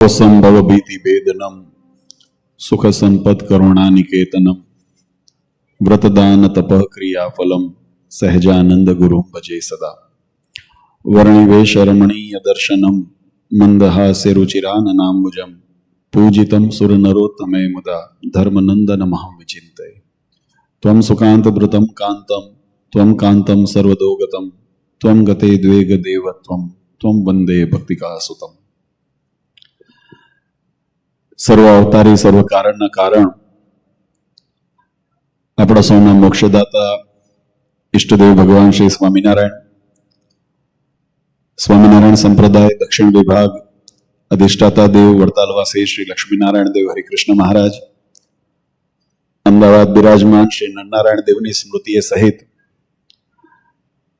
संभव भीति भेदनम सुख संपद करुणा निकेतनम व्रतदान तपः क्रिया फलम सहजानंद गुरु भजे सदा वर्णिवेश रमणीय दर्शनम मंदहास्य रुचिराननाम्बुजम पूजितम सुरनरोत्तमे मुदा धर्मनंदनमहं विचिन्तये त्वं सुकान्तभृतं कान्तं त्वं कान्तं सर्वदोगतं त्वं गते द्वेग देवत्वं त्वं वंदे भक्तिकासुतम्। सर्व अवतारी सर्व कारण कारण अपना सौना मोक्षदाता इष्टदेव भगवान श्री स्वामीनारायण स्वामीनारायण संप्रदाय दक्षिण विभाग अधिष्ठाता देव वड़तालवासी श्री लक्ष्मीनारायण देव हरिकृष्ण महाराज अमदावाद विराजमान श्री नरनारायण देवनी स्मृति सहित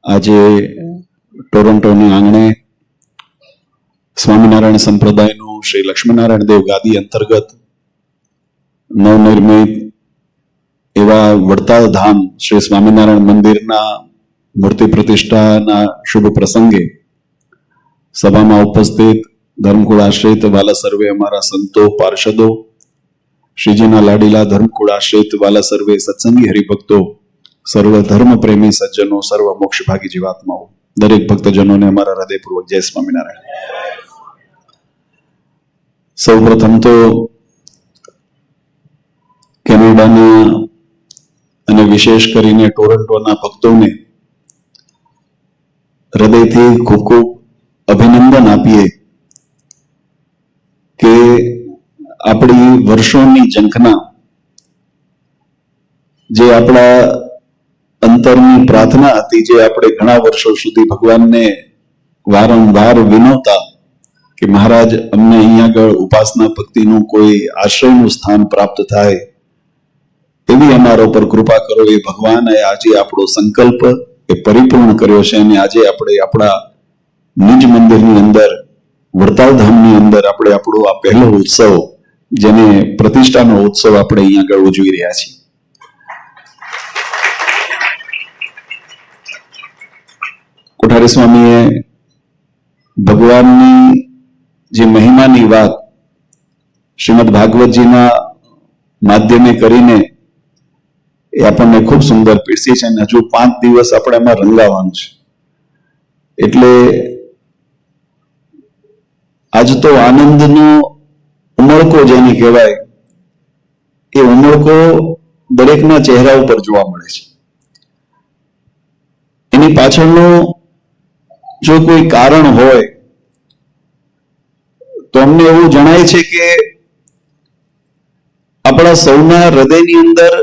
आज टोरंटो आंगणे स्वामीनारायण संप्रदाय श्री लक्ष्मीनारायण देव गादी अंतर्गत नवनिर्मित एवा वड़ताल धाम श्री स्वामीनारायण मंदिर मूर्ति प्रतिष्ठा शुभ प्रसंगे सभा में उपस्थित धर्मकुल आश्रित वाला सर्वे अमारा संतो पार्षदो श्रीजी लाडीला धर्मकुल आश्रित वाला सर्वे सत्संगी हरिभक्तों सर्व धर्म प्रेमी सज्जनों सर्व मोक्ष भागी जीवात्माओं दरेक भक्तजनों ने अमारा हृदयपूर्वक जय स्वामीनारायण। सौप्रथम तो केनेडाना અને વિશેષ કરીને ટોરન્ટોના ભક્તોને હૃદયથી ખૂબ ખૂબ અભિનંદન આપીએ કે આપણી વર્ષોની ઝંખના જે આપણા અંતરની પ્રાર્થના હતી જે આપણે ઘણા વર્ષો સુધી ભગવાનને વારંવાર વિનોતા કે મહારાજ અમને અહીંયા આગળ ઉપાસના ભક્તિનું કોઈ આશ્રયનું સ્થાન પ્રાપ્ત થાય એવી અમારા ઉપર કૃપા કરો એ ભગવાને આજે આપણો સંકલ્પ એ પરિપૂર્ણ કર્યો છે અને આજે આપણે આપણા નિજ મંદિરની અંદર વડતાલ ધામની અંદર આપણે આપણો આ પહેલો ઉત્સવ જેને પ્રતિષ્ઠાનો ઉત્સવ આપણે અહીંયા આગળ ઉજવી રહ્યા છીએ। કોઠારી સ્વામીએ ભગવાનની જે મહિમાની વાત શ્રીમદ ભાગવતજીના માધ્યમે કરીને એ આપણને ખૂબ સુંદર પીરસી છે અને હજુ 5 દિવસ આપણે એમાં રંગાવાનું છે એટલે આજ તો આનંદનો ઉમળકો જેને કહેવાય એ ઉમળકો દરેકના ચહેરા ઉપર જોવા મળે છે। એની પાછળનું જો કોઈ કારણ હોય તો અમને એવું જણાય છે કે આપણા સૌના હૃદયની અંદર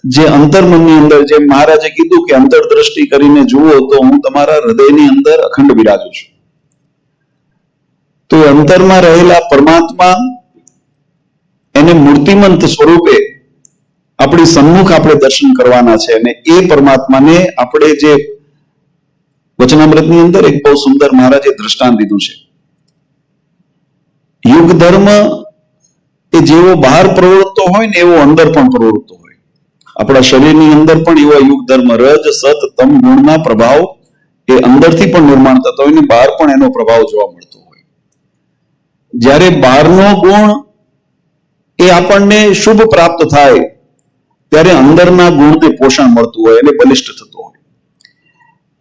જે અંતર્મનની અંદર જે મહારાજે કીધું કે અંતરદ્રષ્ટિ કરીને જુઓ તો હું તમારા હૃદયની અંદર અખંડ બિરાજું છું તો અંતરમાં રહેલા પરમાત્મા એને મૂર્તિમંત સ્વરૂપે આપણી સન્મુખ આપણે દર્શન કરવાના છે અને એ પરમાત્માને આપણે જે વચનામૃતની અંદર એક બહુ સુંદર મહારાજે દ્રષ્ટાંત દીધું છે। યુગ ધર્મ એ જેવો બહાર પ્રવૃત્તો હોય ને એવો અંદર પણ પ્રવૃત્તો હોય। આપણા શરીરની અંદર પણ એવો યુગ ધર્મ રજ સત તમ ગુણના પ્રભાવ એ અંદરથી પણ નિર્માણ થતો હોય ને બહાર પણ એનો પ્રભાવ જોવા મળતો હોય। જ્યારે બહારનો ગુણ એ આપણને શુભ પ્રાપ્ત થાય ત્યારે અંદરના ગુણને પોષણ મળતું હોય એટલે બલિષ્ઠ થતો હોય।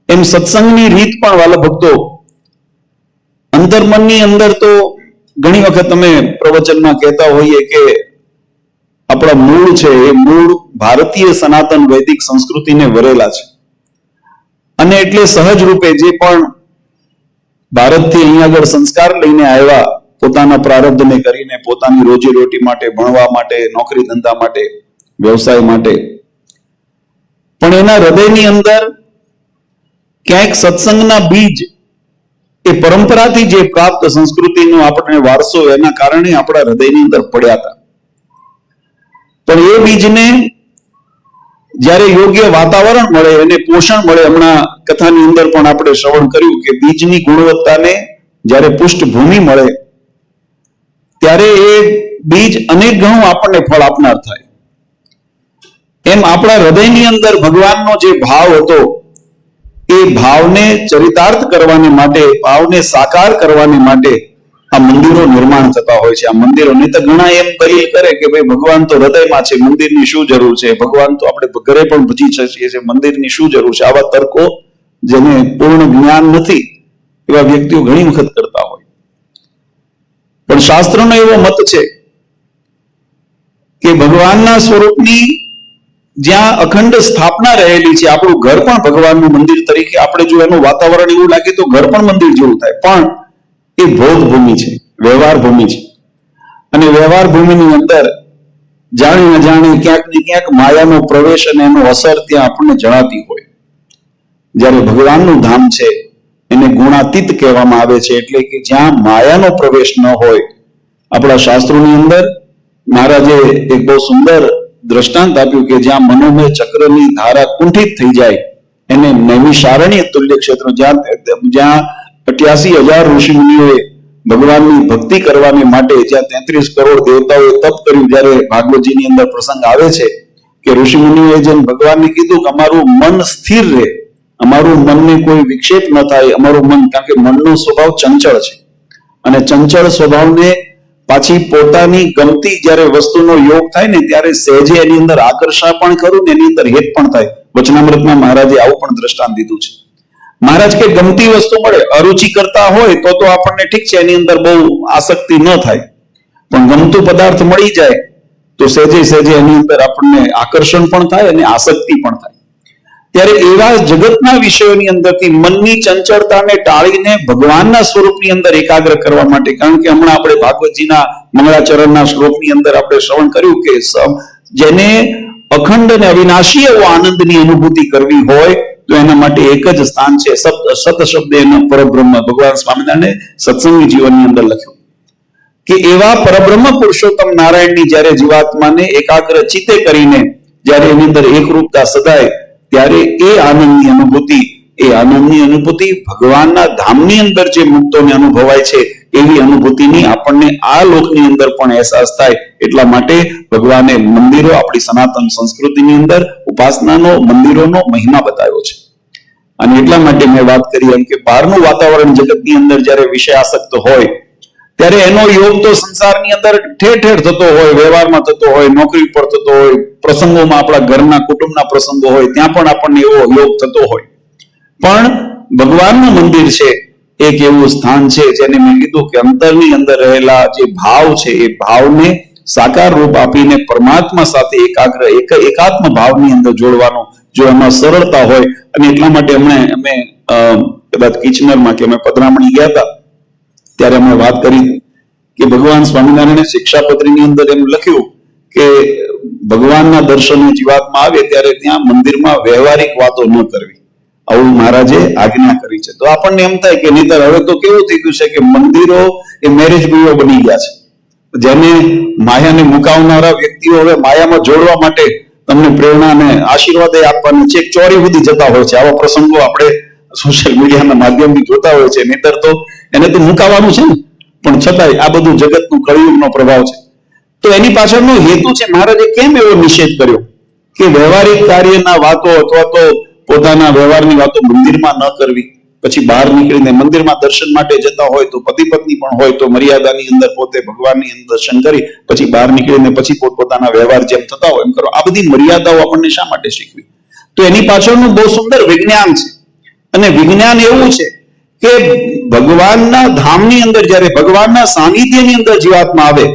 એમ સત્સંગની રીત પણ વાલા ભક્તો અંતર્મનની અંદર તો ઘણી વખત તમે પ્રવચનમાં કહેતા હોઈએ કે આપણા મૂળ છે એ મૂળ ભારતીય સનાતન વૈદિક સંસ્કૃતિને વરેલા છે અને એટલે સહજ રૂપે જે પણ ભારતથી અહીંયા આગળ સંસ્કાર લઈને આવ્યા પોતાના પ્રારબ્ધને કરીને પોતાની રોજી રોટી માટે ભણવા માટે નોકરી ધંધા માટે વ્યવસાય માટે પણ એના હૃદયની અંદર ક્યાંક સત્સંગના બીજ એ પરંપરાથી જે પ્રાપ્ત સંસ્કૃતિનો આપણને વારસો એના કારણે આપણા હૃદયની અંદર પડ્યા હતા પણ એ બીજને જ્યારે યોગ્ય વાતાવરણ મળે અને પોષણ મળે હમણાં કથાની અંદર પણ આપણે શ્રવણ કર્યું કે બીજની ગુણવત્તાને જ્યારે પુષ્ઠભૂમિ મળે ત્યારે એ બીજ અનેક ગણું આપણને ફળ આપનાર થાય। એમ આપણા હૃદયની અંદર ભગવાનનો જે ભાવ હતો એ ભાવને ચરિતાર્થ કરવાને માટે ભાવને સાકાર કરવાને માટે આ મંદિરો નિર્માણ થતા હોય છે. આ મંદિરોની તો ઘણા એમ દલીલ કરે કે ભાઈ ભગવાન તો હૃદયમાં છે, મંદિરની શું જરૂર છે, ભગવાન તો આપણે ઘરે પણ ભજી શકીએ છીએ, મંદિરની શું જરૂર છે. આવા તર્કો જેને પૂર્ણ જ્ઞાન નથી એવા વ્યક્તિઓ ઘણી વખત કરતા હોય. પણ શાસ્ત્રનો એવો મત છે કે ભગવાનના સ્વરૂપની જ્યાં અખંડ સ્થાપના રહેલી છે, આપણું ઘર પણ ભગવાનનું મંદિર તરીકે, આપણે જો એનું વાતાવરણ એવું લાગે તો ઘર પણ મંદિર જેવું થાય, પણ એ ભોગ ભૂમિ છે, વ્યવહાર ભૂમિ છે. અને વ્યવહાર ભૂમિની અંદર જાણી ન જાણી ક્યાંક ને ક્યાંક માયાનો પ્રવેશ અને એનો અસર ત્યાં આપણને જણાતી હોય. જ્યારે ભગવાનનું ધામ છે એને ગુણાતીત કહેવામાં આવે છે, એટલે કે જ્યાં માયાનો પ્રવેશ ન હોય. આપણા શાસ્ત્રોની અંદર મહારાજે એક બહુ સુંદર દ્રષ્ટાંત આપ્યું કે જ્યાં મનોમય ચક્રની ધારા કુંઠિત થઈ જાય એને નૈમિષારણ્ય તુલ્ય ક્ષેત્ર, જ્યાં 88,000 ઋષિમુનિઓએ ભગવાનની ભક્તિ કરવાને માટે જ્યાં 33 કરોડ દેવતાઓએ તપ કર્યું. જ્યારે ભાગવતજીની અંદર પ્રસંગ આવે છે કે ઋષિમુનિઓએ જેમ ભગવાનને કીધું કે અમારું મન સ્થિર રહે, અમારું મનને કોઈ વિક્ષેપ ન થાય, અમારું મન, કારણ કે મનનો સ્વભાવ ચંચળ છે અને ચંચળ સ્વભાવને પાછી પોતાની ગમતી જ્યારે વસ્તુનો યોગ થાય ને ત્યારે સહેજે એની અંદર આકર્ષણ પણ ખરું ને એની અંદર હેત પણ થાય. વચનામૃતમાં મહારાજે આવું પણ દ્રષ્ટાંત દીધું છે. મહારાજ કે ગમતી વસ્તુ મળે, અરુચિ કરતા હોય તો આપણને ઠીક છે, એની અંદર બહુ આસક્તિ ન થાય, પણ ગમતું પદાર્થ મળી જાય તો સહેજે સહેજે એની અંદર આપણને આકર્ષણ પણ થાય અને આસક્તિ પણ થાય. ત્યારે એવા જગતના વિષયોની અંદરથી મનની ચંચળતાને ટાળીને ભગવાનના સ્વરૂપની અંદર એકાગ્ર કરવા માટે, કારણ કે હમણાં આપણે ભાગવતજીના મંગળાચરણના શ્લોકની અંદર આપણે શ્રવણ કર્યું કે જેને અખંડ અને અવિનાશી એવો આનંદની અનુભૂતિ કરવી હોય તો એના માટે એક જ સ્થાન છે, સત શબ્દ એનો પરબ્રહ્મ. ભગવાન સ્વામિનારાયણે સત્સંગી જીવનની અંદર લખ્યું કે એવા પરબ્રહ્મ પુરુષોત્તમ નારાયણની જ્યારે જીવાત્માને એકાગ્ર ચિત્તે કરીને જ્યારે એની અંદર એકરૂપતા સદાય, ત્યારે એ આનંદની અનુભૂતિ ભગવાનના ધામની અંદર જે મુક્તોને અનુભવાય છે એવી અનુભૂતિની આપણને આ લોકની અંદર પણ અહેસાસ થાય. એટલા માટે ભગવાને મંદિરો, આપણી સનાતન સંસ્કૃતિની અંદર ઉપાસનાનો, મંદિરોનો મહિમા બતાવ્યો છે. અને એટલા માટે મેં વાત કરી એમ કે બહારનું વાતાવરણ જગતની અંદર જ્યારે વિષય આસક્ત હોય ત્યારે એનો યોગ તો સંસારની અંદર ઠેર ઠેર થતો હોય, વ્યવહારમાં થતો હોય, નોકરી પર થતો હોય, પ્રસંગોમાં, આપણા ઘરના કુટુંબના પ્રસંગો હોય ત્યાં પણ આપણને એવો યોગ થતો હોય. પણ ભગવાનનું મંદિર છે એક એવું સ્થાન છે જેને મેં કીધું કે અંતરની અંદર રહેલા જે ભાવ છે એ ભાવને સાકાર રૂપ આપીને પરમાત્મા સાથે એકાત્મ ભાવની અંદર જોડવાનો, જો એમાં સરળતા હોય. અને એટલા માટે અમે કદાચ કિચનરમાં કે અમે પધરામણી ગયા હતા ત્યારે અમે વાત કરી કે ભગવાન સ્વામિનારાયણે શિક્ષાપત્રીની અંદર એમ લખ્યું કે ભગવાનના દર્શને જીવાત્મા આવે ત્યારે ત્યાં મંદિરમાં વ્યવહારિક વાતો ન કરવી, આવું મહારાજે આજ્ઞા કરી છે. તો આપણને એમ થાય કે નહીતર હવે તો કેવું થઈ ગયું છે કે મંદિરો એ મેરેજ બ્યુરો બની ગયા છે. જેને માયાને મુકાવનારા વ્યક્તિઓ હવે માયામાં જોડવા માટે તમને પ્રેરણા અને આશીર્વાદ આપવાની છે, ચોરી સુધી જતા હોય છે. આવા પ્રસંગો આપણે સોશિયલ મીડિયાના માધ્યમથી જોતા હોય છે. નહીતર તો એને તો મુકાવવાનું છે ને, પણ છતાંય આ બધું જગતનું કળિયુગનો પ્રભાવ છે. તો એની પાછળનો હેતુ છે, મહારાજે કેમ એવો નિષેધ કર્યો કે વ્યવહારિક કાર્યના વાતો અથવા તો પોતાના વ્યવહારની વાતો મંદિરમાં ન કરવી. પછી બહાર નીકળીને મંદિરમાં દર્શન માટે જતા હોય તો પતિ પત્ની પણ હોય તો મર્યાદાની અંદર પોતે ભગવાનની દર્શન કરી પછી બહાર નીકળીને પછી પોતાના વ્યવહાર જેમ થતા હોય એમ કરો. આ બધી મર્યાદાઓ આપણને શા માટે શીખવી? તો એની પાછળનું બહુ સુંદર વિજ્ઞાન છે. અને વિજ્ઞાન એવું છે કે ભગવાનના ધામની અંદર, જ્યારે ભગવાનના સાનિધ્યની અંદર જીવાત્મા આવે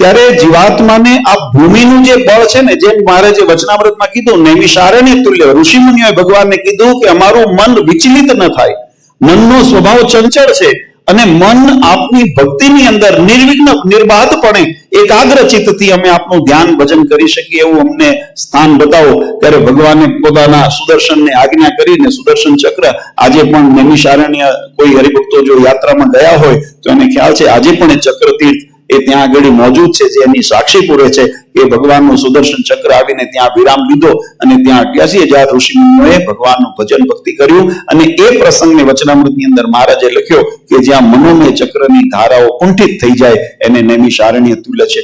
ત્યારે જીવાત્માને આ ભૂમિનું જે બળ છે ને, જેમ મહારાજે વચનામૃતમાં કીધું નૈમિષારણ્ય તુલ્ય, ઋષિમુનિઓએ ભગવાનને કીધું કે અમારું મન વિચલિત ન થાય, મનનો સ્વભાવ ચંચળ છે અને મન આપની ભક્તિની અંદર નિર્વિઘ્ન નિર્બાધપણે એકાગ્ર ચિત્તથી અમે આપનું ધ્યાન ભજન કરી શકીએ એવું અમને સ્થાન બતાવો. ત્યારે ભગવાને પોતાના સુદર્શનને આજ્ઞા કરીને સુદર્શન ચક્ર, આજે પણ નૈમિષારણ્ય કોઈ હરિભક્તો જો યાત્રામાં ગયા હોય તો એને ખ્યાલ છે આજે પણ એ ચક્ર તીર્થ એ ત્યાં આગળ મોજૂદ છે, જે એની સાક્ષી પૂરે છે એ ભગવાનનું સુદર્શન ચક્ર આવીને ત્યાં વિરામ લીધો અને ત્યાં 88,000 ઋષિમુનિઓએ ભગવાનનું ભજન ભક્તિ કર્યું. અને એ પ્રસંગને વચનામૃતની અંદર મહારાજે લખ્યો કે જ્યાં મનોમય ચક્રની ધારાઓ કુંઠિત થઈ જાય એને નૈમિષારણ્ય તુલ્ય છે.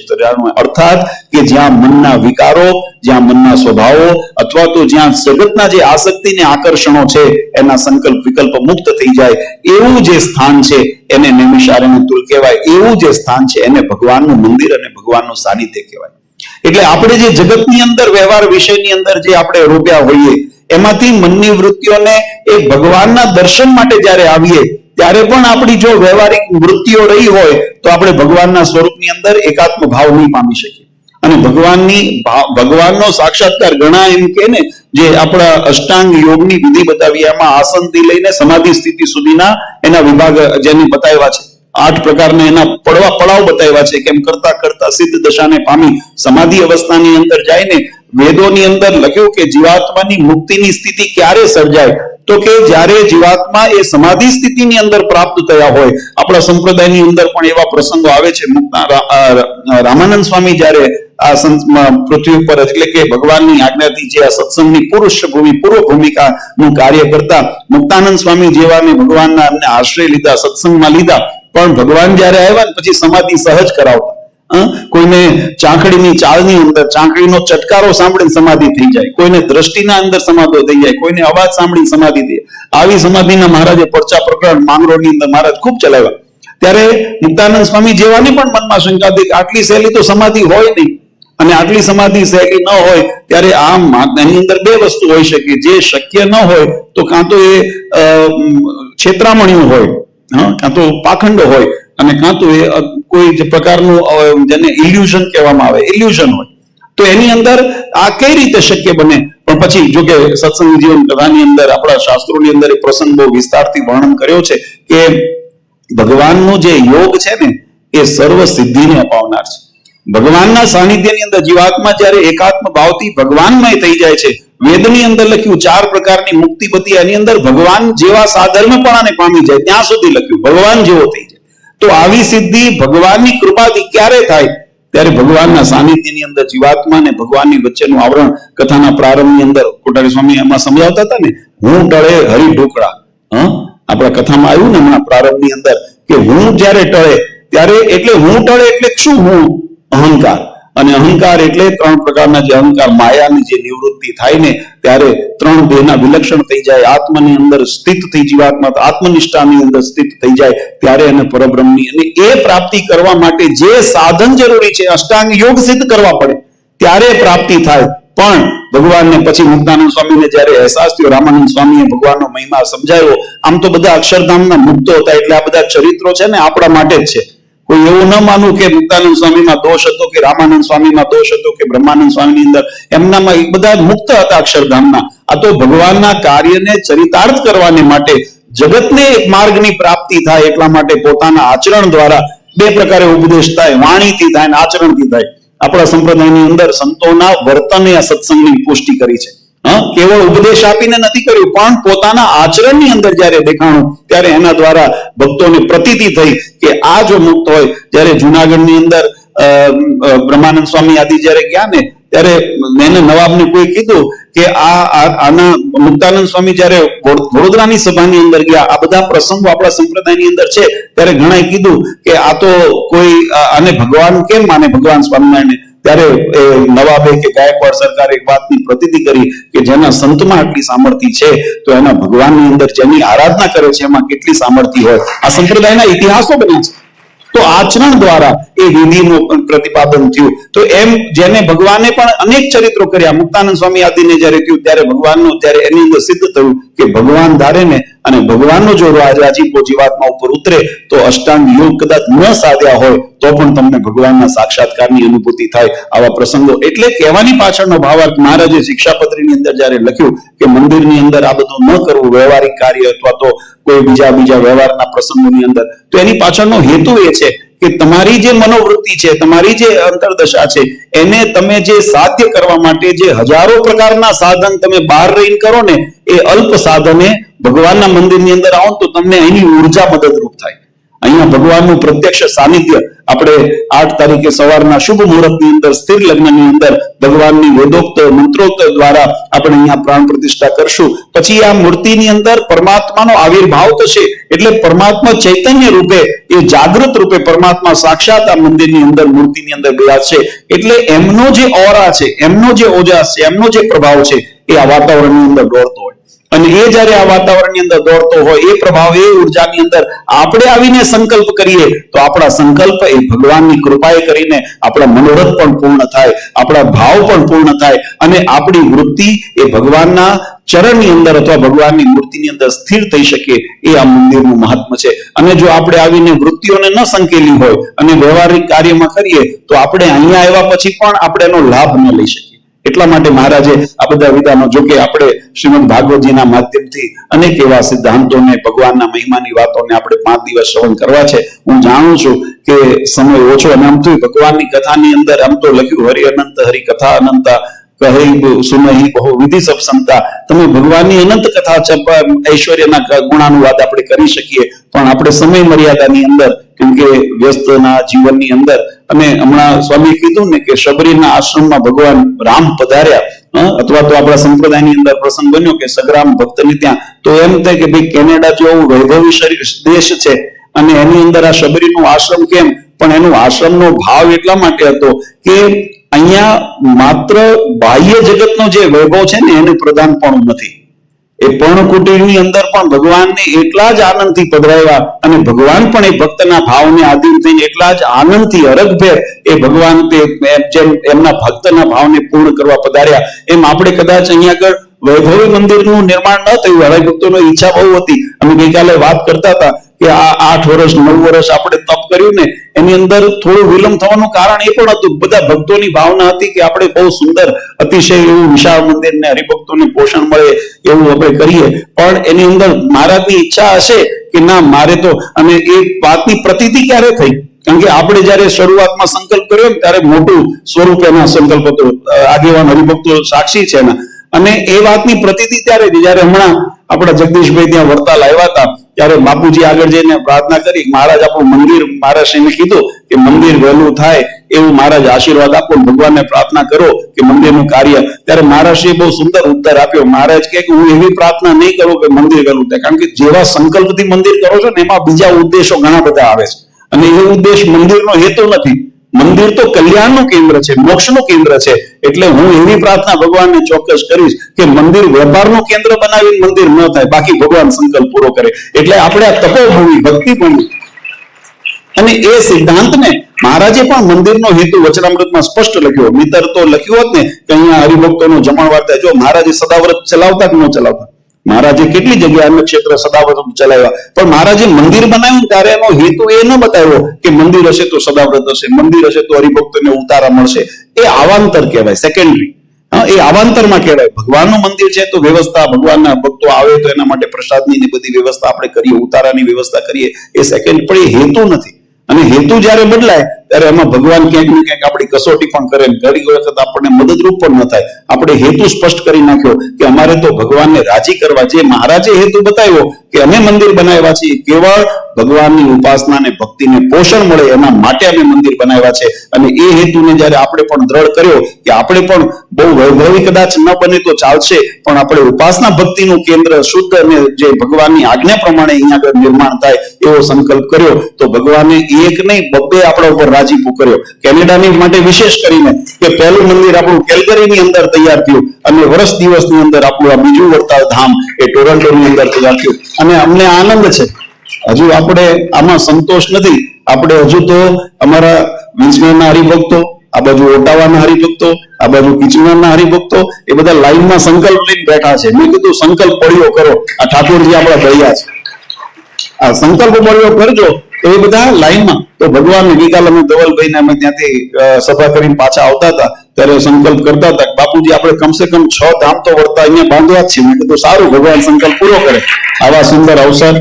અર્થાત કે જ્યાં મનના વિકારો, જ્યાં મનના સ્વભાવો અથવા તો જ્યાં જગતના જે આસક્તિ ને આકર્ષણો છે એના સંકલ્પ વિકલ્પ મુક્ત થઈ જાય એવું જે સ્થાન છે એને નૈમિષારણ્ય તુલ કહેવાય. એવું જે સ્થાન છે એને ભગવાનનું મંદિર અને ભગવાનનું સાનિધ્ય કહેવાય. એટલે આપણે જે જગતની અંદર વ્યવહાર વિષયની અંદર જે આપણે રોપ્યા હોઈએ એમાંથી મનની વૃત્તિઓને એ ભગવાનના દર્શન માટે જ્યારે આવીએ ત્યારે પણ આપણી જો વ્યવહારિક વૃત્તિઓ રહી હોય તો આપણે ભગવાનના સ્વરૂપની અંદર એકાત્મ ભાવ નહીં પામી શકીએ. અને ભગવાનનો સાક્ષાત્કાર ઘણા એમ કે ને જે આપણા અષ્ટાંગ યોગની વિધિ બતાવી એમાં આસનથી લઈને સમાધિ સ્થિતિ સુધીના એના વિભાગ જેને બતાવ્યા છે, 8 પ્રકારના એના પડાવ બતાવ્યા છે. કેમ કરતા કરતા સિદ્ધ દશાને પામી સમાધિ અવસ્થાની અંદર જાય ને વેદોની અંદર લખ્યું કે જીવાત્માની મુક્તિની સ્થિતિ ક્યારે સર્જાય તો કે જ્યારે જીવાત્મા એ સમાધિ સ્થિતિની અંદર પ્રાપ્ત થયા હોય. આપણા સંપ્રદાયની અંદર પણ એવા પ્રસંગો આવે છે. રામાનંદ સ્વામી જ્યારે આ પૃથ્વી ઉપર એટલે કે ભગવાનની આજ્ઞાથી જે આ સત્સંગની પૂર્વ ભૂમિકાનું કાર્ય કરતા મુક્તાનંદ સ્વામી જેવાને ભગવાનના એમને આશ્રય લીધા, સત્સંગમાં લીધા. પણ ભગવાન જયારે આવ્યા ને પછી સમાધિ સહજ કરાવતા. કોઈને ચાંખડીની ચાળની અંદર ચાંખડીનો ચટકારો સાંભળીને સમાધિ થઈ જાય, કોઈને દ્રષ્ટિના અંદર સમાધિ થઈ જાય, કોઈને અવાજ સાંભળીને સમાધિ થઈ જાય. આવી સમાધિના મહારાજે પરચા પ્રકરણ માંગરોળની અંદર મહારાજ ખૂબ ચલાવ્યા. ત્યારે મુક્તાનંદ સ્વામી જેવાની પણ મનમાં શંકા હતી કે આટલી સહેલી તો સમાધિ હોય નહીં. અને આટલી સમાધિ સહેલી ન હોય ત્યારે એની અંદર 2 વસ્તુ હોઈ શકે. જે શક્ય ન હોય તો કાં તો એ છેતરામણીઓ હોય, કાં તો પાખંડ હોય, અને કાં તો એ કોઈ પ્રકારનું જેને ઇલ્યુઝન કહેવામાં આવે ઇલ્યુઝન હોય. તો એની અંદર આ કઈ રીતે શક્ય બને? પણ પછી જો કે સત્સંગ જીવન કથાની અંદર આપણા શાસ્ત્રોની અંદર એ પ્રસંગ બહુ વિસ્તારથી વર્ણન કર્યો છે કે ભગવાનનો જે યોગ છે ને એ સર્વ સિદ્ધિને અપાવનાર છે. ભગવાનના સાનિધ્યની અંદર જીવાત્મા જ્યારે એકાત્મ ભાવથી ભગવાનમય થઈ જાય છે. વેદની અંદર લખ્યું 4 પ્રકારની મુક્તિ બધી એની અંદર ભગવાન જેવા સાધર્મપણાને પામી જાય ત્યાં સુધી લખ્યું ભગવાન જેવો થઈ જાય. તો આવી સિદ્ધિ ભગવાનની કૃપાથી ક્યારે થાય? ત્યારે ભગવાનના સાનિધ્યની અંદર જીવાત્મા અને ભગવાનની વચ્ચેનું આવરણ કથાના પ્રારંભની અંદર કોઠારી સ્વામી એમાં સમજાવતા હતા ને, હું ટળે હરિ ઢોકળા. આપણા કથામાં આવ્યું ને હમણાં પ્રારંભની અંદર કે હું જ્યારે ટળે ત્યારે એટલે હું ટળે એટલે શું? હું અહંકાર. અને અહંકાર એટલે 3 પ્રકારના જે અહંકાર માયાની જે નિવૃત્તિ થાય ને ત્યારે 3 દેહના વિલક્ષણ થઈ જાય, આત્માની અંદર સ્થિત થઈ જીવાત્મા આત્મનિષ્ઠાની અંદર સ્થિત થઈ જાય ત્યારે એને પરબ્રહ્મની અને એ પ્રાપ્તિ કરવા માટે જે સાધન જરૂરી છે અષ્ટાંગ યોગ સિદ્ધ કરવા પડે ત્યારે પ્રાપ્તિ થાય. પણ ભગવાનને પછી મુક્તાનંદ સ્વામીને જ્યારે અહેસાસ થયો, રામાનંદ સ્વામીએ ભગવાનનો મહિમા સમજાયો. આમ તો બધા અક્ષરધામના મુક્તો હતા એટલે આ બધા ચરિત્રો છે ને આપણા માટે જ છે. કોઈ એવું ન માનવું કે મુક્તાનંદ સ્વામીમાં દોષ હતો કે રામાનંદ સ્વામીમાં દોષ હતો કે બ્રહ્માનંદ સ્વામીની અંદર એમનામાં બધા મુક્ત હતા અક્ષરધામના. આ તો ભગવાનના કાર્યને ચરિતાર્થ કરવાને માટે જગતને એક માર્ગની પ્રાપ્તિ થાય એટલા માટે પોતાના આચરણ દ્વારા 2 પ્રકારે ઉપદેશ થાય, વાણીથી થાય અને આચરણથી થાય. આપણા સંપ્રદાયની અંદર સંતોના વર્તને આ સત્સંગની પુષ્ટિ કરી છે. કેવળ ઉપદેશ આપીને નથી કર્યું પણ પોતાના આચરણની અંદર જ્યારે દેખાણું ત્યારે એના દ્વારા ભક્તોને પ્રતીતિ થઈ કે આ જો મુક્ત હોય. જ્યારે જુનાગઢની અંદર બ્રહ્માનંદ સ્વામી આદિ જ્યારે ગયા ને ત્યારે એને નવાબને કોઈ કીધું કે આના મુક્તાનંદ સ્વામી જ્યારે વડોદરાની સભાની અંદર ગયા, આ બધા પ્રસંગો આપણા સંપ્રદાયની અંદર છે, ત્યારે ઘણાએ કીધું કે આ તો કોઈ આને ભગવાન કેમ માને ભગવાન સ્વામિનારાયણ. ત્યારે નવાબે કે ગાયકવાડ સરકારે એક વાતની પ્રતીતિ કરી કે જેના સંતમાં આટલી સામર્થ્ય છે તો એના ભગવાનની અંદર જેની આરાધના કરે છે એમાં કેટલી સામર્થ્ય હોય. આ સંપ્રદાયના ઇતિહાસો બન્યા છે. તો આચરણ દ્વારા એ વિધિનું પ્રતિપાદન થયું. તો એમ જેને ભગવાને પણ અનેક ચરિત્રો કર્યા, મુક્તાનંદ સ્વામી આદિને જ્યારે થયું ત્યારે ભગવાનનું ત્યારે એની અંદર સિદ્ધ થયું કે ભગવાન ધારે ને અને ભગવાનનો જો રાજીપો જીવાત્મા ઉપર ઉતરે તો અષ્ટાંગ યોગ કદાચ ન સાધ્યા હોય તો પણ તમને ભગવાનના સાક્ષાત્કારની અનુભૂતિ થાય. આવા પ્રસંગો એટલે કહેવાની પાછળનો ભાવાર્થ મહારાજે શિક્ષાપત્રીની અંદર જ્યારે લખ્યું કે મંદિરની અંદર આ બધું ન કરવું, વ્યવહારિક કાર્ય અથવા તો કોઈ બીજા વ્યવહારના પ્રસંગોની અંદર, તો એની પાછળનો હેતુ એ છે કે તમારી જે મનોવૃત્તિ છે, તમારી જે અંતરદશા છે એને તમે જે સાધ્ય કરવા માટે જે હજારો પ્રકારના સાધન તમે બહાર રહીને કરો ને એ અલ્પ સાધને ભગવાનના મંદિરની અંદર આવો તો તમને એની ઉર્જા મદદરૂપ થાય. અહીંયા ભગવાનનું પ્રત્યક્ષ સાનિધ્ય આપણે 8 તારીખે સવારના શુભ મુહૂર્તની અંદર સ્થિર લગ્નની અંદર ભગવાનની વેદોક્ત મંત્રોક્ત દ્વારા આપણે અહીંયા પ્રાણ પ્રતિષ્ઠા કરશું. પછી આ મૂર્તિની અંદર પરમાત્માનો આવિર્ભાવ થશે, એટલે પરમાત્મા ચૈતન્ય રૂપે, એ જાગૃત રૂપે પરમાત્મા સાક્ષાત આ મંદિરની અંદર મૂર્તિની અંદર બિરાજશે. એટલે એમનો જે ઓરા છે, એમનો જે ઓજાસ છે, એમનો જે પ્રભાવ છે, એ આ વાતાવરણની અંદર દોડતો હોય. અને એ જ્યારે આ વાતાવરણની અંદર દોડતો હોય, એ પ્રભાવ, એ ઉર્જાની અંદર આપણે આવીને સંકલ્પ કરીએ તો આપણા સંકલ્પ એ ભગવાનની કૃપાએ કરીને આપણા મનોરથ પણ પૂર્ણ થાય, આપણા ભાવ પણ પૂર્ણ થાય, અને આપણી વૃત્તિ એ ભગવાનના ચરણની અંદર અથવા ભગવાનની મૂર્તિની અંદર સ્થિર થઈ શકે. એ આ મંદિરનું મહાત્મ્ય છે. અને જો આપણે આવીને વૃત્તિઓને ન સંકેલી હોય અને વ્યવહારિક કાર્યમાં કરીએ તો આપણે અહીંયા આવ્યા પછી પણ આપણે એનો લાભ ન લઈ શકીએ. એટલા માટે મહારાજે આ બધા વિધાનો, જો કે આપણે શ્રીમદ ભાગવતજીના માધ્યમથી અનેક એવા સિદ્ધાંતોને, ભગવાનના મહિમાની વાતોને આપણે 5 દિવસ શ્રવણ કરવા છે. હું જાણું છું કે સમય ઓછો, અને આમ તો ભગવાનની કથાની અંદર આમ તો લખ્યું હરિ અનંત હરિ કથા અનંતા કહી સુનહી બહુ વિધિ સબ સંતા. તમે ભગવાનની અનંત કથા, ઐશ્વર્યના ગુણાનુવાદ આપણે કરી શકીએ, પણ આપણે સમય મર્યાદાની અંદર, કેમ કે વ્યસ્તના જીવનની અંદર, અને હમણાં સ્વામી કીધું ને કે શબરીના આશ્રમમાં ભગવાન રામ પધાર્યા, અથવા તો આપણા સંપ્રદાયની અંદર પ્રસંગ બન્યો કે સગરામ ભક્તની ત્યાં, તો એમ થાય કે ભાઈ કેનેડા જેવો વૈભવી દેશ છે અને એની અંદર આ શબરીનું આશ્રમ કેમ? પણ એનું આશ્રમનો ભાવ એટલા માટે હતો કે અહીંયા માત્ર બાહ્ય જગતનો જે વૈભવ છે ને એનું પ્રધાન પણ નથી. એ પર્ણકુટીરની અંદર પણ ભગવાનને એટલા જ આનંદથી પધરાવ્યા, અને ભગવાન પણ એ ભક્તના ભાવને આધીન થઈને એટલા જ આનંદથી હરખભેર એ ભગવાન જેમ એમના ભક્તના ભાવને પૂર્ણ કરવા પધાર્યા, એમ આપણે કદાચ અહીંયા આગળ વૈભવી મંદિરનું નિર્માણ ન થયું, હરિ ભક્તોની ઈચ્છા બહુ હતી. અમે ગઈકાલે વાત કરતા હતા કે આ 8 વર્ષ 9 વર્ષ આપણે તપ કર્યું ને, એની અંદર થોડું વિલંબ થવાનું કારણ એ પણ હતું, બધા ભક્તોની ભાવના હતી કે આપણે બહુ સુંદર, અતિશય એવું વિશાળ મંદિરને હરિભક્તોને પોષણ મળે એવું આપણે કરીએ. પણ એની અંદર મહારાજની ઈચ્છા હશે કે ના, મારે તો, અને એ વાતની પ્રતીતિ ક્યારે થઈ? કારણ કે આપણે જયારે શરૂઆતમાં સંકલ્પ કર્યો ને ત્યારે મોટું સ્વરૂપ એના સંકલ્પ હતો, આગેવાન હરિભક્તો સાક્ષી છે એના, અને એ વાતની પ્રતીતિ ત્યારે જયારે હમણાં આપણા જગદીશભાઈ ત્યાં વડતાલ આવ્યા હતા, ત્યારે બાપુજી આગળ જઈને પ્રાર્થના કરી, મહારાજ આપણું મંદિર, મહારાજશ્રીને કીધું કે મંદિર વહેલું થાય એવું મહારાજ આશીર્વાદ આપો, ભગવાનને પ્રાર્થના કરો કે મંદિરનું કાર્ય. ત્યારે મહારાજશ્રીએ બહુ સુંદર ઉત્તર આપ્યો. મહારાજ કહે કે હું એવી પ્રાર્થના નહીં કરું કે મંદિર વહેલું થાય, કારણ કે જેવા સંકલ્પથી મંદિર કરો છો ને એમાં બીજા ઉદ્દેશો ઘણા બધા આવે છે, અને એ ઉદ્દેશ મંદિરનો હેતુ નથી. મંદિર તો કલ્યાણનું કેન્દ્ર છે, મોક્ષનું કેન્દ્ર છે. એટલે હું એવી પ્રાર્થના ભગવાનને ચોક્કસ કરીશ કે મંદિર વેપારનું કેન્દ્ર બનાવીને મંદિર ન થાય, બાકી ભગવાન સંકલ્પ પૂરો કરે. એટલે આપણે આ તપોભૂમિ, ભક્તિભૂમિ, અને એ સિદ્ધાંતને મહારાજે પણ મંદિરનો હેતુ વચનામૃતમાં સ્પષ્ટ લખ્યો. મિત્ર તો લખ્યું હોત ને કે અહીંયા હરિભક્તોનો જમણવાર થાય. જો મહારાજે સદાવ્રત ચલાવતા કે ન ચલાવતા? મહારાજે કેટલી જગ્યાએ અન્ય ક્ષેત્ર સદાવ્રત ચલાવ્યા, પણ મહારાજે મંદિર બનાવ્યું ત્યારે એનો હેતુ એ ન બતાવ્યો કે મંદિર હશે તો સદાવ્રત હશે, મંદિર હશે તો હરિભક્તોને ઉતારા મળશે. એ આવાંતર કહેવાય, સેકન્ડરી. એ આવાંતરમાં કહેવાય. ભગવાનનું મંદિર છે તો વ્યવસ્થા, ભગવાનના ભક્તો આવે તો એના માટે પ્રસાદની બધી વ્યવસ્થા આપણે કરીએ, ઉતારાની વ્યવસ્થા કરીએ, એ સેકન્ડ, પણ એ હેતુ નથી. અને હેતુ જયારે બદલાય ત્યારે એમાં ભગવાન ક્યાંક ને ક્યાંક આપણી કસોટી પણ કરે, ઘણી વખત આપણને મદદરૂપ પણ ન થાય. આપણે હેતુ સ્પષ્ટ કરી નાખ્યો કે અમારે તો ભગવાનને રાજી કરવા. જે મહારાજે હેતુ બતાવ્યો કે અમે મંદિર બનાવ્યા છીએ કેવળ ભગવાનની ઉપાસના અને ભક્તિને પોષણ મળે એના માટે અમે મંદિર બનાવ્યા છે, અને એ હેતુને જયારે આપણે પણ દ્રઢ કર્યો કે આપણે પણ બહુ વૈભવી કદાચ ન બને તો ચાલશે, પણ આપણે ઉપાસના ભક્તિનું કેન્દ્ર શુદ્ધ અને જે ભગવાનની આજ્ઞા પ્રમાણે અહીંયા આગળ નિર્માણ થાય એવો સંકલ્પ કર્યો, તો ભગવાને એક નહીં 2 આપણા ઉપર રાજીપો કર્યો. કેનેડાની માટે વિશેષ કરીને કે પહેલું મંદિર આપણું કેલ્ગરીની અંદર તૈયાર થયું, અને વર્ષ દિવસની અંદર આપણું આ બીજું વડતાલ ધામ એ ટોરન્ટોની અંદર તૈયાર થયું. અને અમને આનંદ છે. હજુ આપણે આમાં સંતોષ નથી. આપણે હજુ તો અમારા વિંજમેરના હરિભક્તો, આ બાજુ ઓટાવાના હરિભક્તો, આ બાજુ કિચનરના હરિભક્તો, એ બધા લાઈનમાં સંકલ્પ લઈને બેઠા છે. મેં કીધું સંકલ્પ પડ્યો કરો, આ ઠાકોરજી આપણા ભૈયા છે, આ સંકલ્પ પડ્યો કરજો. તો એ બધા લાઈનમાં, તો ભગવાનને ગઈકાલે અમે ધવલભાઈને અમે ત્યાંથી સભા કરીને પાછા આવતા હતા ત્યારે સંકલ્પ કરતા હતા કે બાપુજી આપણે કમસે કમ 6 ધામ તો વળતા અહીંયા બાંધવા જ છે. મેં કીધું સારું, ભગવાન સંકલ્પ પૂરો કરે. આવા સુંદર અવસર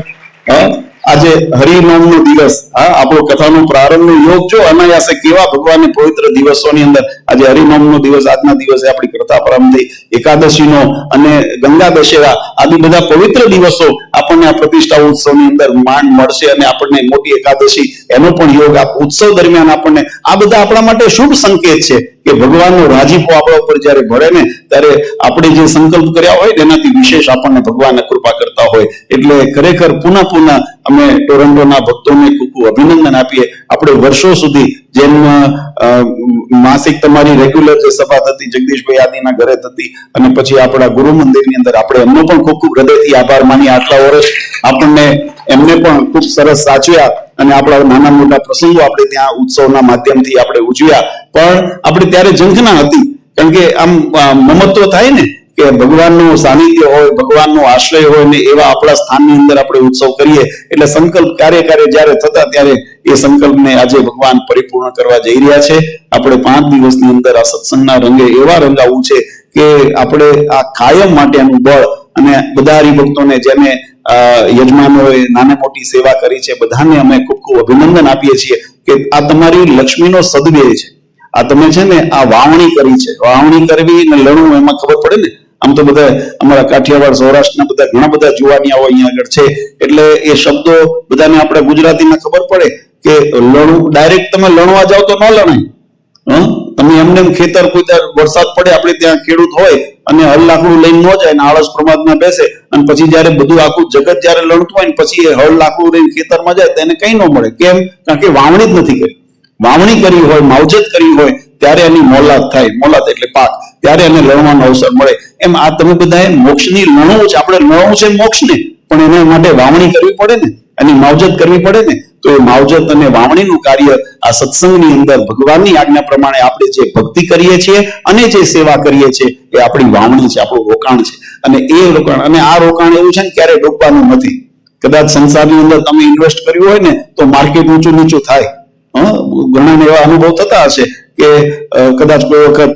આજે હરિનોમનો દિવસ, આપણો કથાનો પ્રારંભનો યોગ જો અનાયાસે કેવા ભગવાનની પવિત્ર દિવસોની અંદર આજે હરિનોમનો દિવસ, આજના દિવસે આપણી કથા પ્રારંભ થઈ, એકાદશીનો અને ગંગા દશેરા આદિ બધા પવિત્ર દિવસો આપણને આ પ્રતિષ્ઠા ઉત્સવની અંદર માંડ મળશે અને આપણને મોટી એકાદશી એનો પણ યોગ આ ઉત્સવ દરમિયાન આપણને આ બધા આપણા માટે શુભ સંકેત છે કે ભગવાનનો રાજીપો આપણા ઉપર જ્યારે ભળે ને ત્યારે આપણે જે સંકલ્પ કર્યા હોય તેનાથી વિશેષ આપણને ભગવાન કૃપા કરતા હોય. એટલે ખરેખર પુનઃ અમે ટોરન્ટોના ભક્તોને ખૂબ ખૂબ અભિનંદન આપીએ. આપણે વર્ષો સુધી જેમ માસિક તમારી રેગ્યુલર જે સભા થતી જગદીશભાઈ આદિના ઘરે થતી અને પછી આપણા ગુરુ મંદિરની અંદર આપણે એમનો પણ ખૂબ ખૂબ હૃદયથી આભાર માની. આટલા વર્ષ આપણને એમને પણ ખૂબ સરસ સાચવ્યા અને આપણા નાના મોટા પ્રસંગો આપણે ત્યાં ઉત્સવના માધ્યમથી આપણે ઉજવ્યા. પણ આપણે ત્યારે ઝંખના હતી, કારણ કે આમ મમત્વ થાય ને કે ભગવાનનું સાનિધ્ય હોય, ભગવાનનો આશ્રય હોય ને એવા આપણા સ્થાનની અંદર આપણે ઉત્સવ કરીએ એટલે સંકલ્પ કાર્ય જ્યારે થતા ત્યારે એ સંકલ્પને આજે ભગવાન પરિપૂર્ણ કરવા જઈ રહ્યા છે. આપણે 5 દિવસની અંદર આ સત્સંગના રંગે એવા રંગાવું છે કે આપણે આ કાયમ માટેનું બળ અને બધા હરિભક્તોને જેને યજમાનોએ નાની મોટી સેવા કરી છે બધાને અમે ખૂબ ખૂબ અભિનંદન આપીએ છીએ કે આ તમારી લક્ષ્મીનો સદવ્યય છે. આ તમે છે ને આ વાવણી કરી છે. વાવણી કરવી ને લણવું એમાં ખબર પડે ને. આમ તો બધા અમારા કાઠિયાવાડ સૌરાષ્ટ્રના બધા ઘણા બધા જુવાનિયાઓ અહીંયા આગળ છે એટલે એ શબ્દો બધાને આપણે ગુજરાતીમાં ખબર પડે કે લણવું ડાયરેક્ટ તમે લણવા જાઓ તો ન લણાય. તમે એમને ખેતર કોઈ વરસાદ પડે આપણે ત્યાં ખેડૂત હોય અને હળ લાકડું લઈને ન જાય ને આળસ પ્રમાદમાં બેસે અને પછી જયારે બધું આખું જગત જયારે લણતું હોય ને પછી એ હળ લાકડું લઈને ખેતરમાં જાય તેને કઈ ન મળે. કેમ? કારણ કે વાવણી જ નથી કરી. વાવણી કરી હોય, માવજત કરી હોય ત્યારે એની મોલાત થાય. મોલાત એટલે પાક, ત્યારે એને લણવાનો અવસર મળે. એમ આ તમે બધાએ મોક્ષની લણવું છે, આપણે લણવું છે મોક્ષને, પણ એના માટે વાવણી કરવી પડે ને, એની માવજત કરવી પડે ને. તો એ માવજત અને વાવણીનું કાર્ય આ સત્સંગની અંદર ભગવાનની આજ્ઞા પ્રમાણે આપણે જે ભક્તિ કરીએ છીએ અને જે સેવા કરીએ છીએ એ આપણી વાવણી છે, આપણું રોકાણ છે. અને એ રોકાણ અને આ રોકાણ એવું છે ને ક્યારે ડૂબવાનું નથી. કદાચ સંસારની અંદર તમે ઇન્વેસ્ટ કર્યું હોય ને તો માર્કેટ ઊંચું નીચું થાય. ઘણા એવા અનુભવ થતા હશે કે કદાચ કોઈ વખત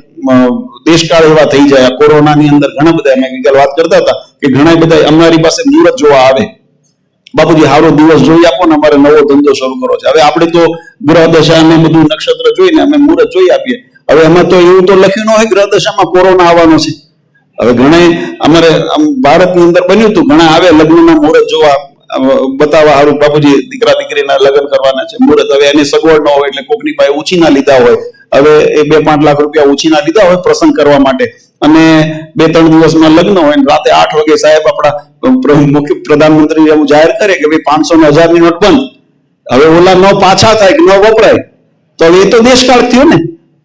દેશકાળ એવા થઈ જાય. કોરોનાની અંદર ઘણા બધા અમે ગઈકાલ વાત કરતા હતા કે ઘણા બધા અમારી પાસે મુહૂર્ત જોવા આવે, બાપુજી સારો દિવસ જોઈ આપો ને અમારે નવો ધંધો શરૂ કરવો છે. હવે આપણે તો ગ્રહ દશા અને બધું નક્ષત્ર જોઈને અમે મુહૂર્ત જોઈ આપીએ. હવે એમાં તો એવું તો લખ્યું ન હોય ગ્રહ દશામાં કોરોના આવવાનો છે. હવે ઘણા અમારે ભારતની અંદર બન્યું હતું, ઘણા આવે લગ્નના મુહૂર્ત જોવા બતાવવા સારું બાપુજી દીકરા દીકરીના લગ્ન કરવાના છે મુહૂર્ત. હવે એની સગવડ ન હોય એટલે કોકની પાસે ઉછીના લીધા હોય. હવે એ 2-5 લાખ રૂપિયા ઉછીના લીધા હોય પ્રસંગ કરવા માટે અને 2-3 દિવસમાં લગ્ન હોય રાતે 8 વાગે સાહેબ આપણા મુખ્ય પ્રધાનમંત્રી એવું જાહેર કરે કે ભાઈ 500 ને 1000 ની નોટ બંધ. હવે ઓલા ન પાછા થાય કે ન વપરાય તો એ તો દેશકાળ થયો ને.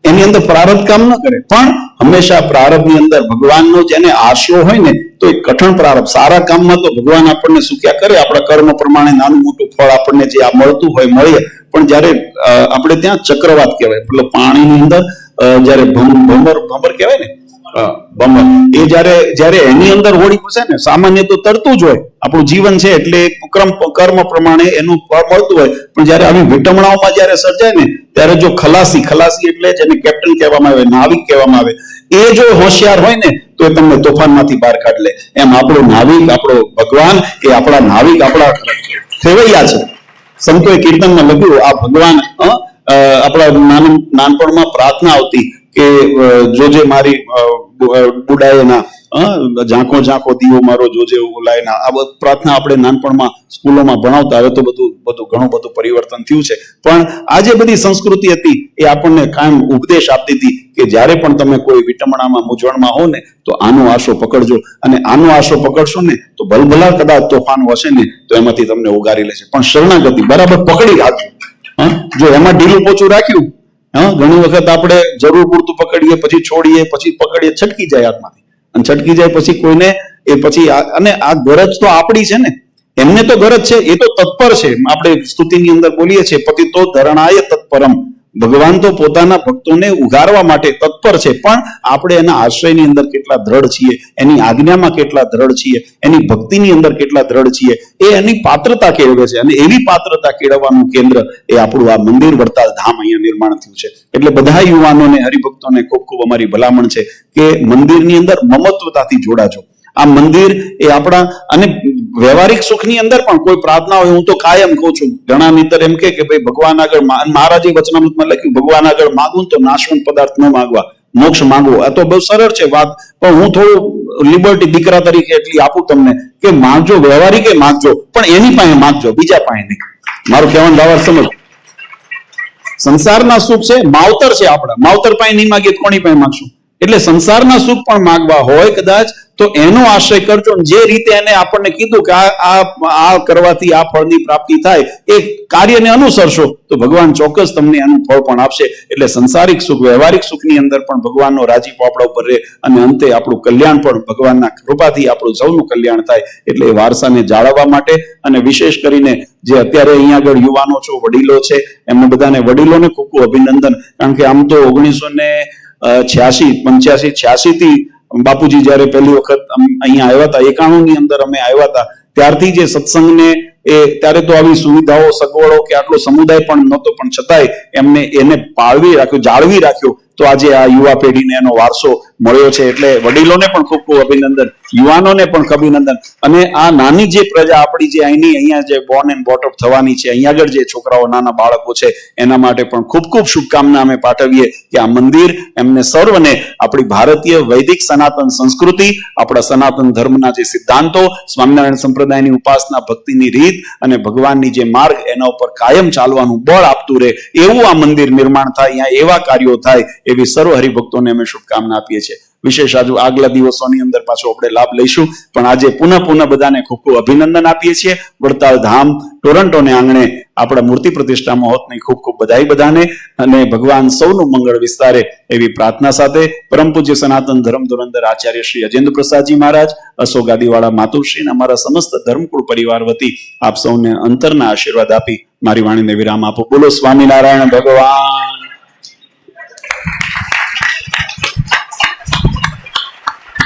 એની અંદર પ્રારબ્ધ કામ ન કરે. પણ હંમેશા પ્રારબ્ધની અંદર ભગવાનનો જેને આશરો હોય ને તો એ કઠણ પ્રારબ્ધ. સારા કામમાં તો ભગવાન આપણને સુખ્યા કરે, આપણા કર્મ પ્રમાણે નાનું મોટું ફળ આપણને જે આ મળતું હોય મળે. પણ જયારે આપણે ત્યાં ચક્રવાત કહેવાય, મતલબ પાણીની અંદર જયારે ભમર કહેવાય ને ભમર, એ જયારે એની અંદર હોળી ફસે ને, સામાન્ય તો તરતું જ હોય, આપણું જીવન છે એટલે કર્મ પ્રમાણે એનું ફળ મળતું હોય. પણ જયારે આવી વિટમણાઓમાં જયારે સર્જાય ને ત્યારે જો ખલાસી એટલે જેને કેપ્ટન કહેવામાં આવે, નાવિક કહેવામાં આવે, એ જો હોશિયાર હોય ને તો એ તમને તોફાનમાંથી બહાર કાઢી લે. એમ આપણો નાવિક, આપણો ભગવાન એ આપણા નાવિક, આપણા ખેવૈયા છે. સંતોએ કીર્તનમાં લખ્યું આ ભગવાન આપણા નાનપણમાં પ્રાર્થના આવતી કે જોજે મારી બુડાયેના ઝાંખો ઝાંખો દીવો મારો જોજે ઓલાયના. આ પ્રાર્થના આપણે નાનપણમાં સ્કૂલોમાં ભણાવતા. હવે તો બધું ઘણું બધું પરિવર્તન થયું છે. પણ આ જે બધી સંસ્કૃતિ હતી એ આપણને કાયમ ઉપદેશ આપતી હતી કે જ્યારે પણ તમે કોઈ વિટમણામાં મૂંઝવણમાં હો ને તો આનો આશરો પકડજો, અને આનો આશરો પકડશો ને તો ભલભલા કદાચ તોફાન હશે ને તો એમાંથી તમને ઉગારી લેશે. પણ શરણાગતિ બરાબર પકડી રાખજો. જો એમાં ઢીલું પોચું રાખ્યું, ઘણી વખત આપણે જરૂર પૂરતું પકડીએ, પછી છોડીએ, પછી પકડીએ, છટકી જાય હાથમાંથી. અને છટકી જાય પછી કોઈને એ પછી અને આ ગરજ તો આપણી છે ને, એમને તો ગરજ છે, એ તો તત્પર છે. આપણે સ્તુતિની અંદર બોલીએ છીએ પતિતો ધરણાય તત્પરમ. ભગવાન તો પોતાના ભક્તોને ઉગારવા માટે તત્પર છે. પણ આપણે એના આશ્રયની અંદર કેટલા દ્રઢ છીએ, એની આજ્ઞામાં કેટલા દ્રઢ છીએ, એની ભક્તિની અંદર કેટલા દ્રઢ છીએ, એ એની પાત્રતા કેળવે છે. અને એવી પાત્રતા કેળવવાનું કેન્દ્ર એ આપણું આ મંદિર વડતાલ ધામ અહીંયા નિર્માણ થયું છે. એટલે બધા યુવાનોને, હરિભક્તોને ખૂબ ખૂબ અમારી ભલામણ છે કે મંદિરની અંદર મમત્વતાથી જોડાજો. આ મંદિર એ આપણા, અને વ્યવહારિક સુખની અંદર પણ કોઈ પ્રાર્થના હોય, હું તો કાયમ કહું છું, ઘણા મિત્ર એમ કે ભાઈ ભગવાન આગળ મહારાજે વચનામૃતમાં લખ્યું ભગવાન આગળ માગું તો નાશવંત પદાર્થ ન માગવા, મોક્ષ માંગવો. આ તો બહુ સરળ છે વાત, પણ હું થોડું લિબર્ટી દીકરા તરીકે એટલી આપું તમને કે માંગજો, વ્યવહારિક માંગજો, પણ એની પાસે માંગજો, બીજા પાસે નહીં. મારું કહેવાનું ભાવ સમજ. સંસારના સુખ છે માવતર છે આપણા, માવતર પાસે નહીં માગીએ કોની પાસે માગશું? એટલે સંસારના સુખ પણ માગવા હોય કદાચ તો એનો આશ્રય કરજો. જે રીતે એને આપણને કીધું કે આ કરવાથી આ ફળની પ્રાપ્તિ થાય, એ કાર્યને અનુસરશો તો ભગવાન ચોક્કસ તમને એનું ફળ પણ આપશે. એટલે સંસારિક સુખ, વ્યવહારિક સુખની અંદર પણ ભગવાનનો રાજીપો આપણા ઉપર રહે અને અંતે આપણું કલ્યાણ પણ ભગવાનના કૃપાથી આપણું સૌનું કલ્યાણ થાય. એટલે એ વારસાને જાળવવા માટે અને વિશેષ કરીને જે અત્યારે અહીંયા આગળ યુવાનો છો, વડીલો છે, એમને બધાને વડીલોને ખૂબ ખૂબ અભિનંદન. કારણ કે આમ તો 1986 થી બાપુજી જયારે પહેલી વખત અહીંયા આવ્યા હતા, 91 ની અંદર અમે આવ્યા હતા, ત્યારથી જે સત્સંગને ત્યારે તો આવી સુવિધાઓ, સગવડો કે આટલો સમુદાય પણ નહોતો, પણ છતાંય એમને એને પાળવી રાખ્યો, જાળવી રાખ્યો. તો આજે આ યુવા પેઢીને એનો વારસો મળ્યો છે. એટલે વડીલોને પણ ખૂબ ખૂબ અભિનંદન, યુવાનોને પણ અભિનંદન. અને આ નાની જે પ્રજા આપણી જે અહીંયા જે બોર્ન એન્ડ બોટઅપ થવાની છે, અહીંયા આગળ જે છોકરાઓ, નાના બાળકો છે, એના માટે પણ ખૂબ ખૂબ શુભકામના અમે પાઠવીએ કે આ મંદિર એમને સર્વને આપણી ભારતીય વૈદિક સનાતન સંસ્કૃતિ, આપણા સનાતન ધર્મના જે સિદ્ધાંતો, સ્વામિનારાયણ સંપ્રદાયની ઉપાસના, ભક્તિની રીત અને ભગવાનની જે માર્ગ, એના ઉપર કાયમ ચાલવાનું બળ આપતું રહે, એવું આ મંદિર નિર્માણ થાય, અહીંયા એવા કાર્યો થાય, એવી સર્વ હરિભક્તોને અમે શુભકામના આપીએ છીએ. વિશેષ આજુ આગલા દિવસોની અંદર પાછો આપણે લાભ લઈશું, પણ આજે પુનઃ બધાને ખૂબ ખૂબ અભિનંદન આપીએ છીએ. વડતાલ ધામ ટોરન્ટોને આંગણે આપણા મૂર્તિ પ્રતિષ્ઠા મહોત્સવની ખૂબ ખૂબ બધાને, અને ભગવાન સૌનું મંગળ વિસ્તારે એવી પ્રાર્થના સાથે પરમ પૂજ્ય સનાતન ધર્મ ધુરંધર આચાર્ય શ્રી અજેન્દ્ર પ્રસાદજી મહારાજ, અશોગાદીવાળા માતુશ્રી, અમારા સમસ્ત ધર્મકુળ પરિવાર વતી આપ સૌને અંતરના આશીર્વાદ આપી મારી વાણીને વિરામ આપો. બોલો સ્વામિનારાયણ ભગવાન.